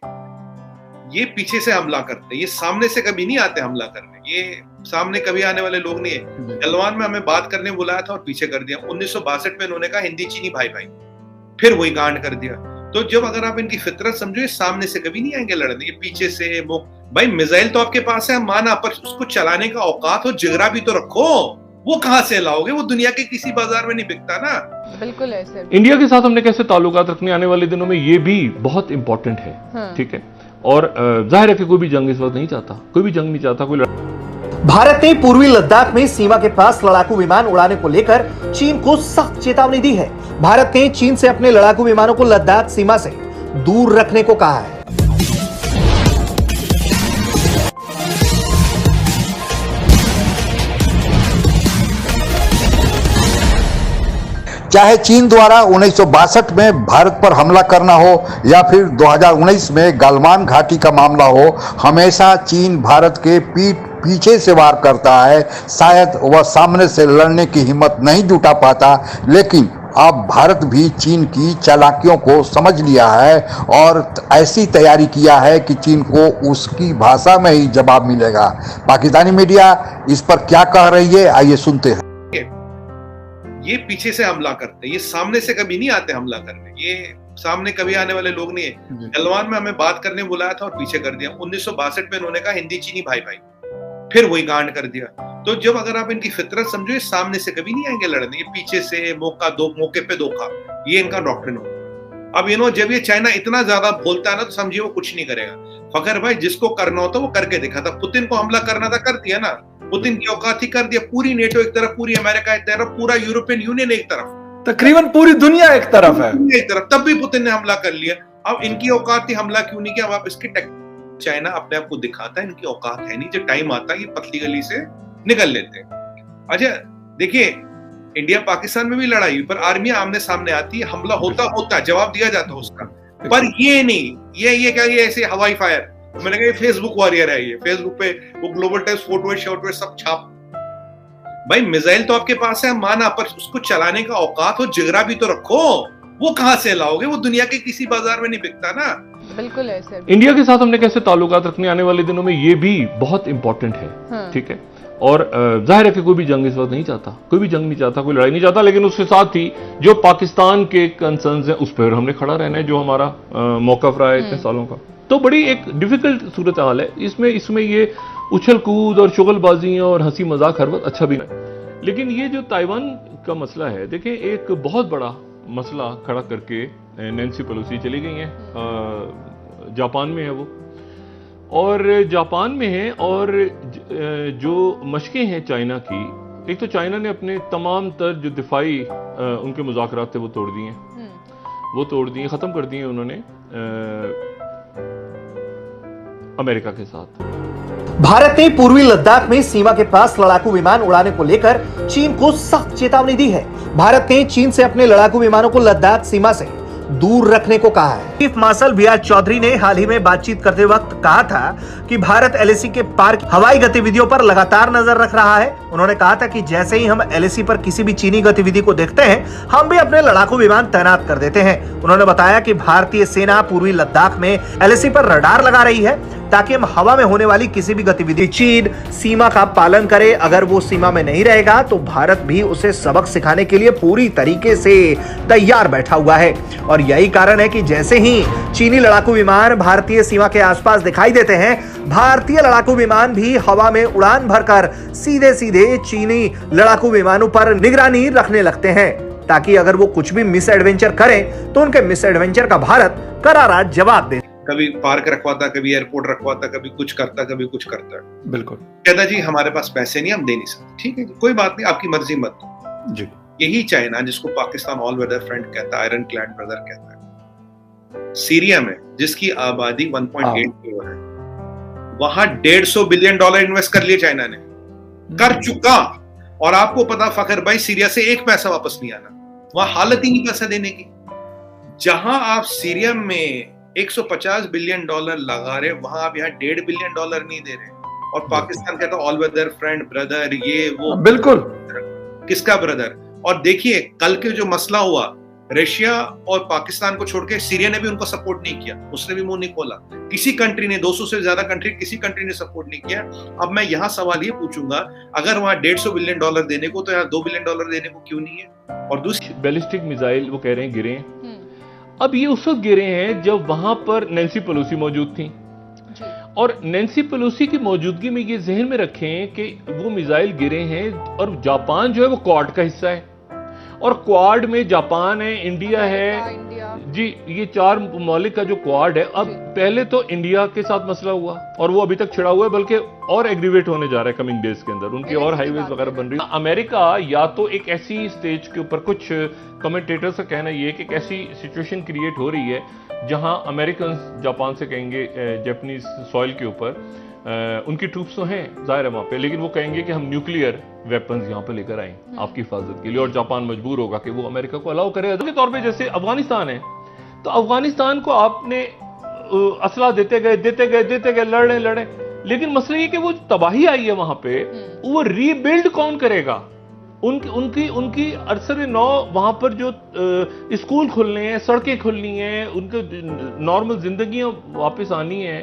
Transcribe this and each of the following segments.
ये पीछे से हमला करते हैं, ये सामने से कभी नहीं आते हमला करने, ये सामने कभी आने वाले लोग नहीं है। गलवान में हमें बात करने बुलाया था और पीछे कर दिया। 1962 में इन्होंने कहा हिंदी चीनी भाई भाई, फिर वही कांड कर दिया। तो जब अगर आप इनकी फितरत समझो, ये सामने से कभी नहीं आएंगे लड़ने, ये पीछे से। वो भाई मिसाइल तो आपके पास है माना, पर उसको चलाने का औकात और जिगरा भी तो रखो। वो कहां से लाओगे? वो दुनिया के किसी बाजार में नहीं बिकता ना। बिल्कुल ऐसे। इंडिया के साथ हमने कैसे ताल्लुकात रखने आने वाले दिनों में, ये भी बहुत इंपॉर्टेंट है। ठीक है, और जाहिर है कि कोई भी जंग इस वक्त नहीं चाहता, कोई भी जंग नहीं चाहता, कोई भारत ने पूर्वी लद्दाख में सीमा के पास लड़ाकू विमान उड़ाने को लेकर चीन को सख्त चेतावनी दी है। भारत ने चीन से अपने लड़ाकू विमानों को लद्दाख सीमा से दूर रखने को कहा है। चाहे चीन द्वारा 1962 में भारत पर हमला करना हो या फिर 2019 में गलवान घाटी का मामला हो, हमेशा चीन भारत के पीछे से वार करता है। शायद वह सामने से लड़ने की हिम्मत नहीं जुटा पाता, लेकिन अब भारत भी चीन की चालाकियों को समझ लिया है और ऐसी तैयारी किया है कि चीन को उसकी भाषा में ही जवाब मिलेगा। पाकिस्तानी मीडिया इस पर क्या कह रही है, आइए सुनते हैं। ये पीछे से हमला करते हैं, ये सामने से कभी नहीं आते हमला करने, ये सामने कभी आने वाले लोग नहीं है। गलवान में हमें बात करने बुलाया था और पीछे कर दिया। 1962 में इन्होंने कहा हिंदी चीनी भाई भाई, फिर वही कांड कर दिया। तो जब अगर आप इनकी फितरत समझो, ये सामने से कभी नहीं आएंगे लड़ने, ये पीछे से मौके पे धोखा, ये इनका डॉक्ट्रिन हो। अब जब ये चाइना इतना ज्यादा बोलता है ना, तो समझिए वो कुछ नहीं करेगा। फखर भाई जिसको करना होता वो करके दिखा था। पुतिन को हमला करना था, कर दिया ना। पुतिन की औकात ही कर दिया। पूरी नेटो एक तरफ, पूरी अमेरिका एक तरफ, पूरा यूरोपियन यूनियन एक तरफ, तकरीबन पूरी दुनिया एक तरफ है, एक तरफ। तब भी पुतिन ने हमला कर लिया। अब इनकी औकात थी, हमला क्यों नहीं किया? अब आप इसकी चाइना अपने आप को दिखाता है इनकी औकात है नहीं। जब टाइम आता है ये पतली गली से निकल लेते हैं। अच्छा देखिए, इंडिया पाकिस्तान में भी लड़ाई, पर आर्मी आमने सामने आती है, हमला होता है, जवाब दिया जाता है उसका। पर ये नहीं, ये क्या, ये ऐसे हवाई फायर। मैंने कहा ये फेसबुक वॉरियर है, ये फेसबुक पे वो ग्लोबल टाइम्स फोटो सब छाप। भाई मिसाइल तो आपके पास है माना, पर उसको चलाने का औकात और जिगरा भी तो रखो। वो कहां से लाओगे? वो दुनिया के किसी बाजार में नहीं बिकता ना। बिल्कुल ऐसे। इंडिया के साथ हमने कैसे ताल्लुकात रखने आने वाले दिनों में, ये भी बहुत इंपॉर्टेंट है। ठीक है, और जाहिर है कि कोई भी जंग इस वक्त नहीं चाहता, कोई भी जंग नहीं चाहता, कोई लड़ाई नहीं चाहता, लेकिन उसके साथ ही जो पाकिस्तान के कंसर्न्स हैं उस पर हमने खड़ा रहना है, जो हमारा मौक़िफ़ रहा है इतने सालों का। तो बड़ी एक डिफिकल्ट सूरत हाल है इसमें ये उछल कूद और चुगलबाजी और हंसी मजाक हर वक्त अच्छा भी नहीं। लेकिन ये जो ताइवान का मसला है, देखिए एक बहुत बड़ा मसला खड़ा करके नैन्सी पेलोसी चली गई हैं। जापान में है वो, और जापान में है, और जो मशकें हैं चाइना की, एक तो चाइना ने अपने तमाम तर जो दिफाई उनके मुज़ाकरात थे वो तोड़ दिए, ख़त्म कर दिए उन्होंने अमेरिका के साथ। भारत ने पूर्वी लद्दाख में सीमा के पास लड़ाकू विमान उड़ाने को लेकर चीन को सख्त चेतावनी दी है। भारत ने चीन से अपने लड़ाकू विमानों को लद्दाख सीमा से दूर रखने को कहा है। Chief marshal B R. चौधरी ने हाल ही में बातचीत करते वक्त कहा था कि भारत एलएसी के पार की हवाई गतिविधियों पर लगातार नजर रख रहा है। उन्होंने कहा था कि जैसे ही हम एलएसी पर किसी भी चीनी गतिविधि को देखते हैं, हम भी अपने लड़ाकू विमान तैनात कर देते हैं। उन्होंने बताया कि भारतीय सेना पूर्वी लद्दाख में एलएसी पर रडार लगा रही है ताकि हम हवा में होने वाली किसी भी गतिविधि, चीन सीमा का पालन करे। अगर वो सीमा में नहीं रहेगा तो भारत भी उसे सबक सिखाने के लिए पूरी तरीके से तैयार बैठा हुआ है। और यही कारण है कि जैसे ही चीनी लड़ाकू विमान भारतीय सीमा के आसपास दिखाई देते हैं, भारतीय लड़ाकू विमान भी हवा में उड़ान भरकर सीधे सीधे चीनी लड़ाकू विमानों पर निगरानी रखने लगते हैं, ताकि अगर वो कुछ भी मिस एडवेंचर करें तो उनके मिस एडवेंचर का भारत करारा जवाब दे। कभी पार्क रखवाता, कभी एयरपोर्ट रखवाता, कभी कुछ करता, कभी कुछ करता। बिल्कुल। कहता जी हमारे पास पैसे नहीं, हम दे नहीं सकते। ठीक है जी, कोई बात नहीं, आपकी मर्जी मत जी। यही चाइना जिसको पाकिस्तान ऑल वेदर फ्रेंड कहता है, आयरन क्लैड ब्रदर कहता है, सीरिया में जिसकी आबादी 1.8 करोड़ है, वहां $150 बिलियन इन्वेस्ट कर लिए चाइना ने, कर चुका। और आपको पता फखर भाई, सीरिया से एक पैसा वापस नहीं आना, वहां हालत ही नहीं पैसा देने की। जहां आप सीरिया में $150 बिलियन लगा रहे, वहां आप यहाँ $1.5 बिलियन नहीं दे रहे। और पाकिस्तान कहता ऑल वेदर फ्रेंड ब्रदर, ये वो। बिल्कुल। किसका ब्रदर? और देखिए कल के जो मसला हुआ, रशिया और पाकिस्तान को छोड़ के सीरिया ने भी उनको सपोर्ट नहीं किया, उसने भी मुंह नहीं खोला। किसी कंट्री ने, 200 से ज्यादा कंट्री, किसी कंट्री ने सपोर्ट नहीं किया। अब मैं यहाँ सवाल ये पूछूंगा, अगर वहां $150 बिलियन देने को, तो यहाँ $2 बिलियन देने को क्यों नहीं है? और दूसरी बैलिस्टिक मिसाइल वो कह रहे हैं गिरे हैं। अब ये उस वक्त गिरे हैं जब वहां पर नैन्सी पेलोसी मौजूद थी, और नैन्सी पेलोसी की मौजूदगी में ये जहन में रखें कि वो मिसाइल गिरे हैं, और जापान जो है वो क्वाड का हिस्सा है, और क्वाड में जापान है, इंडिया है जी, ये 4 ममालिक का जो क्वाड है। अब पहले तो इंडिया के साथ मसला हुआ और वो अभी तक छिड़ा हुआ है, बल्कि और एग्रीवेट होने जा रहा है कमिंग डेज के अंदर, उनकी और हाईवेज वगैरह बन रही है। अमेरिका या तो एक ऐसी स्टेज के ऊपर, कुछ कमेंटेटर्स का कहना ये है कि एक ऐसी सिचुएशन क्रिएट हो रही है जहां अमेरिकन जापान से कहेंगे जापानीज सॉइल के ऊपर, उनकी ट्रूप्स तो हैं जाहिर है वहां पे, लेकिन वो कहेंगे कि हम न्यूक्लियर वेपन्स यहां पे लेकर आए आपकी हिफाजत के लिए, और जापान मजबूर होगा कि वो अमेरिका को अलाउ करे। के तौर पे जैसे अफगानिस्तान है, तो अफगानिस्तान को आपने असला देते गए, लड़े, लेकिन मसला ये कि वो तबाही आई है वहां पे, वो रीबिल्ड कौन करेगा? उनकी अरसर नौ वहां पर जो स्कूल खुलने हैं, सड़कें खुलनी हैं, उनके नॉर्मल जिंदगियां वापस आनी है,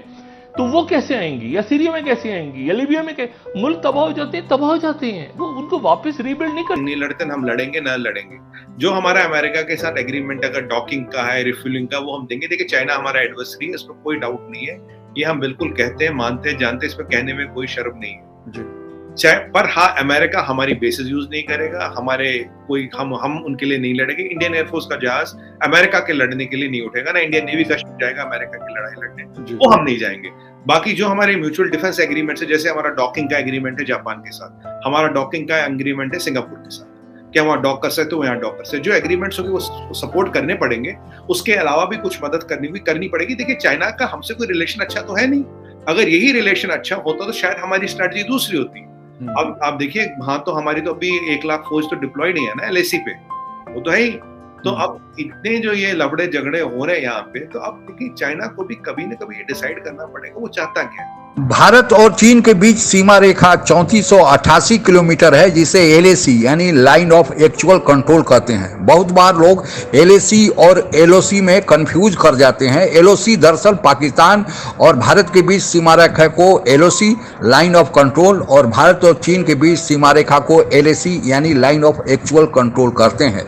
तो वो कैसे आएंगी? या सीरिया में कैसे आएंगी? या लीबिया में मुल्क तबाह हो जाते हैं, वो उनको वापस रीबिल्ड नहीं कर। नहीं लड़ते, हम लड़ेंगे ना लड़ेंगे। जो हमारा अमेरिका के साथ एग्रीमेंट अगर डॉकिंग का है, रिफ्यूलिंग का, वो हम देंगे। देखिए चाइना हमारा एडवर्सरी है, इसमें कोई डाउट नहीं है, ये हम बिल्कुल कहते हैं, मानते हैं, जानते हैं, इसमें कहने में कोई शर्म नहीं है। पर हाँ, अमेरिका हमारी बेसिस यूज नहीं करेगा, हमारे कोई हम उनके लिए नहीं लड़ेंगे। इंडियन एयरफोर्स का जहाज अमेरिका के लड़ने के लिए नहीं उठेगा ना, इंडियन नेवी का शिप जाएगा अमेरिका की लड़ाई लड़ने, वो हम नहीं जाएंगे। बाकी जो हमारे म्यूचुअल डिफेंस एग्रीमेंट है, जैसे हमारा डॉकिंग का एग्रीमेंट है जापान के साथ, हमारा डॉकिंग का एग्रीमेंट है सिंगापुर के साथ, क्या वहाँ डॉक कर सकते हो, यहाँ डॉक कर सकते, जो एग्रीमेंट्स होंगे वो सपोर्ट करने पड़ेंगे। उसके अलावा भी कुछ मदद करनी पड़ेगी। देखिए चाइना का हमसे कोई रिलेशन अच्छा तो है नहीं, अगर यही रिलेशन अच्छा होता तो शायद हमारी स्ट्रेटजी दूसरी होती। अब आप देखिए, हाँ, तो हमारी तो अभी 1 लाख फौज तो डिप्लॉय नहीं है ना LAC पे, वो तो है ही। तो अब इतने जो ये लफड़े झगड़े हो रहे हैं यहाँ पे, तो अब देखिए चाइना को भी कभी न कभी ये डिसाइड करना पड़ेगा वो चाहता क्या है। भारत और चीन के बीच सीमा रेखा 3488 किलोमीटर है, जिसे LAC यानी लाइन ऑफ एक्चुअल कंट्रोल कहते हैं। बहुत बार लोग LAC और LOC में कंफ्यूज कर जाते हैं। LOC दरअसल पाकिस्तान और भारत के बीच सीमा रेखा को LOC लाइन ऑफ कंट्रोल, और भारत और चीन के बीच सीमा रेखा को LAC यानी लाइन ऑफ एक्चुअल कंट्रोल करते हैं।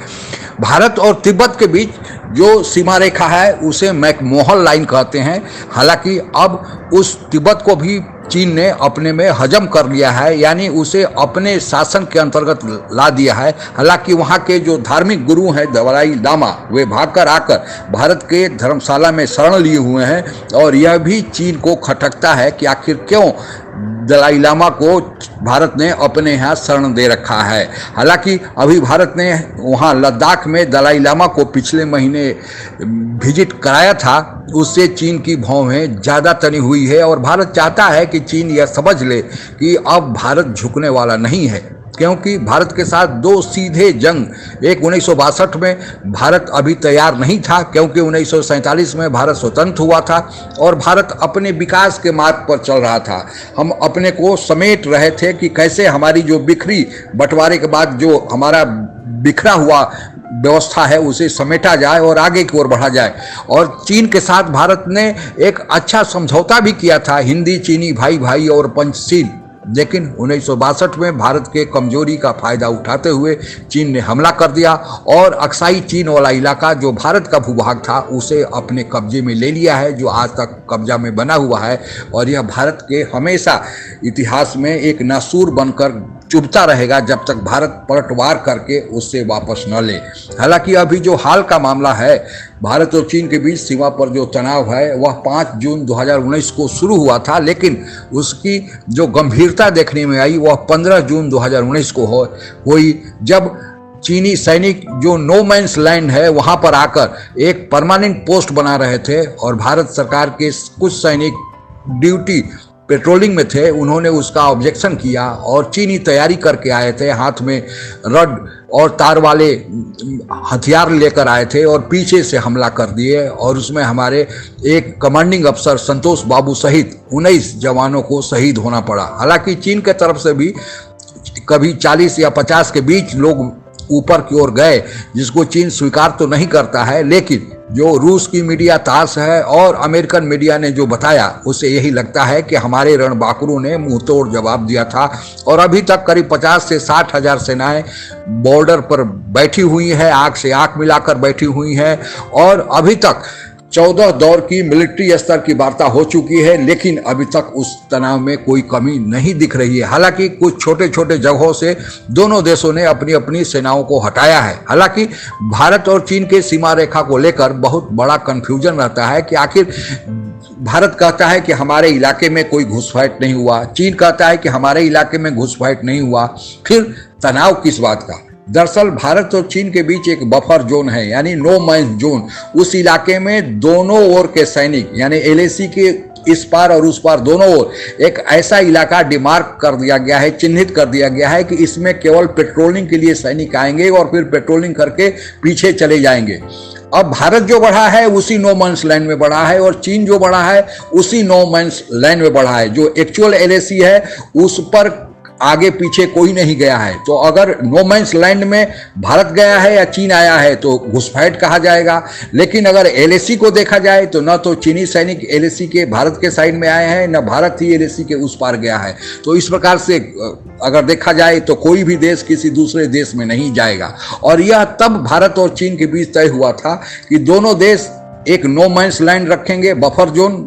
भारत और तिब्बत के बीच जो सीमा रेखा है उसे मैकमोहन लाइन कहते हैं। हालांकि अब उस तिब्बत को भी चीन ने अपने में हजम कर लिया है, यानी उसे अपने शासन के अंतर्गत ला दिया है। हालांकि वहाँ के जो धार्मिक गुरु हैं दलाई लामा, वे भागकर आकर भारत के धर्मशाला में शरण लिए हुए हैं, और यह भी चीन को खटकता है कि आखिर क्यों दलाई लामा को भारत ने अपने यहाँ शरण दे रखा है। हालांकि अभी भारत ने वहाँ लद्दाख में दलाई लामा को पिछले महीने विजिट कराया था, उससे चीन की भौहें ज़्यादा तनी हुई है, और भारत चाहता है कि चीन यह समझ ले कि अब भारत झुकने वाला नहीं है, क्योंकि भारत के साथ 2 सीधे जंग, एक 1962 में भारत अभी तैयार नहीं था, क्योंकि 1947 में भारत स्वतंत्र हुआ था और भारत अपने विकास के मार्ग पर चल रहा था। हम अपने को समेट रहे थे कि कैसे हमारी जो बिखरी बंटवारे के बाद जो हमारा बिखरा हुआ व्यवस्था है उसे समेटा जाए और आगे की ओर बढ़ा जाए। और चीन के साथ भारत ने एक अच्छा समझौता भी किया था, हिंदी चीनी भाई भाई और पंचशील। लेकिन 1962 में भारत के कमजोरी का फायदा उठाते हुए चीन ने हमला कर दिया और अक्साई चीन वाला इलाका जो भारत का भूभाग था उसे अपने कब्जे में ले लिया है, जो आज तक कब्जा में बना हुआ है। और यह भारत के हमेशा इतिहास में एक नासूर बनकर चुभता रहेगा जब तक भारत पलटवार करके उससे वापस न ले। हालांकि अभी जो हाल का मामला है, भारत और चीन के बीच सीमा पर जो तनाव है वह 5 जून 2019 को शुरू हुआ था, लेकिन उसकी जो गंभीरता देखने में आई वह 15 जून 2019 को हुई, जब चीनी सैनिक जो नो मैंस लैंड है वहां पर आकर एक परमानेंट पोस्ट बना रहे थे और भारत सरकार के कुछ सैनिक ड्यूटी पेट्रोलिंग में थे, उन्होंने उसका ऑब्जेक्शन किया और चीनी तैयारी करके आए थे, हाथ में रड और तार वाले हथियार लेकर आए थे और पीछे से हमला कर दिए। और उसमें हमारे एक कमांडिंग अफसर संतोष बाबू सहित 19 जवानों को शहीद होना पड़ा। हालांकि चीन के तरफ से भी कभी 40 या 50 के बीच लोग ऊपर की ओर गए जिसको चीन स्वीकार तो नहीं करता है, लेकिन जो रूस की मीडिया तास है और अमेरिकन मीडिया ने जो बताया उससे यही लगता है कि हमारे रणबांकुरों ने मुंहतोड़ जवाब दिया था और अभी तक करीब 50 से 60 हजार सेनाएं बॉर्डर पर बैठी हुई है, आंख से आंख मिलाकर बैठी हुई है और अभी तक 14 दौर की मिलिट्री स्तर की वार्ता हो चुकी है, लेकिन अभी तक उस तनाव में कोई कमी नहीं दिख रही है। हालांकि कुछ छोटे छोटे जगहों से दोनों देशों ने अपनी अपनी सेनाओं को हटाया है। हालांकि भारत और चीन के सीमा रेखा को लेकर बहुत बड़ा कंफ्यूजन रहता है कि आखिर भारत कहता है कि हमारे इलाके में कोई घुसपैठ नहीं हुआ, चीन कहता है कि हमारे इलाके में घुसपैठ नहीं हुआ, फिर तनाव किस बात का? दरअसल भारत और चीन के बीच एक बफर जोन है, यानी नो मैन जोन। उस इलाके में दोनों ओर के सैनिक यानी LAC के इस पार और उस पार दोनों ओर एक ऐसा इलाका डिमार्क कर दिया गया है, चिन्हित कर दिया गया है कि इसमें केवल पेट्रोलिंग के लिए सैनिक आएंगे और फिर पेट्रोलिंग करके पीछे चले जाएंगे। अब भारत जो बढ़ा है उसी नो मैन्स लैंड में बढ़ा है और चीन जो बढ़ा है उसी नो मैन्स लैंड में बढ़ा है। जो एक्चुअल LAC है उस पर आगे पीछे कोई नहीं गया है। तो अगर नो मैन्स लैंड में भारत गया है या चीन आया है तो घुसपैठ कहा जाएगा, लेकिन अगर LAC को देखा जाए तो न तो चीनी सैनिक LAC के भारत के साइड में आए हैं, न भारत ही LAC के उस पार गया है। तो इस प्रकार से अगर देखा जाए तो कोई भी देश किसी दूसरे देश में नहीं जाएगा और यह तब भारत और चीन के बीच तय हुआ था कि दोनों देश एक नो मैन्स लैंड रखेंगे, बफर जोन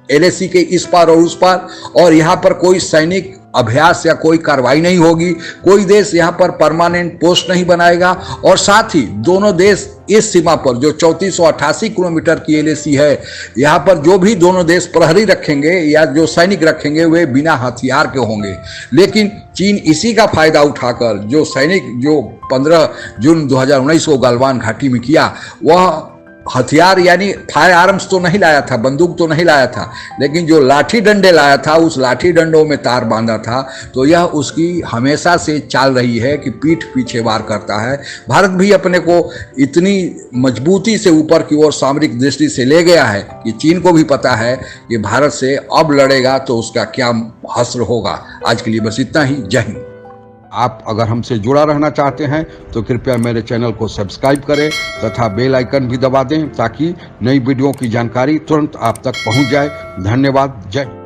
LAC के इस पार और उस पार, और यहाँ पर कोई सैनिक अभ्यास या कोई कार्रवाई नहीं होगी, कोई देश यहाँ पर परमानेंट पोस्ट नहीं बनाएगा और साथ ही दोनों देश इस सीमा पर जो 3488 किलोमीटर की LAC है, यहाँ पर जो भी दोनों देश प्रहरी रखेंगे या जो सैनिक रखेंगे वे बिना हथियार के होंगे। लेकिन चीन इसी का फायदा उठाकर जो सैनिक जो 15 जून 2019 को गलवान घाटी में किया, वह हथियार यानी फायर आर्म्स तो नहीं लाया था, बंदूक तो नहीं लाया था, लेकिन जो लाठी डंडे लाया था उस लाठी डंडों में तार बांधा था। तो यह उसकी हमेशा से चाल रही है कि पीठ पीछे वार करता है। भारत भी अपने को इतनी मजबूती से ऊपर की ओर सामरिक दृष्टि से ले गया है कि चीन को भी पता है कि भारत से अब लड़ेगा तो उसका क्या हश्र होगा। आज के लिए बस इतना ही। जय हिंद। आप अगर हमसे जुड़ा रहना चाहते हैं तो कृपया मेरे चैनल को सब्सक्राइब करें तथा बेल आइकन भी दबा दें ताकि नई वीडियो की जानकारी तुरंत आप तक पहुंच जाए। धन्यवाद। जय।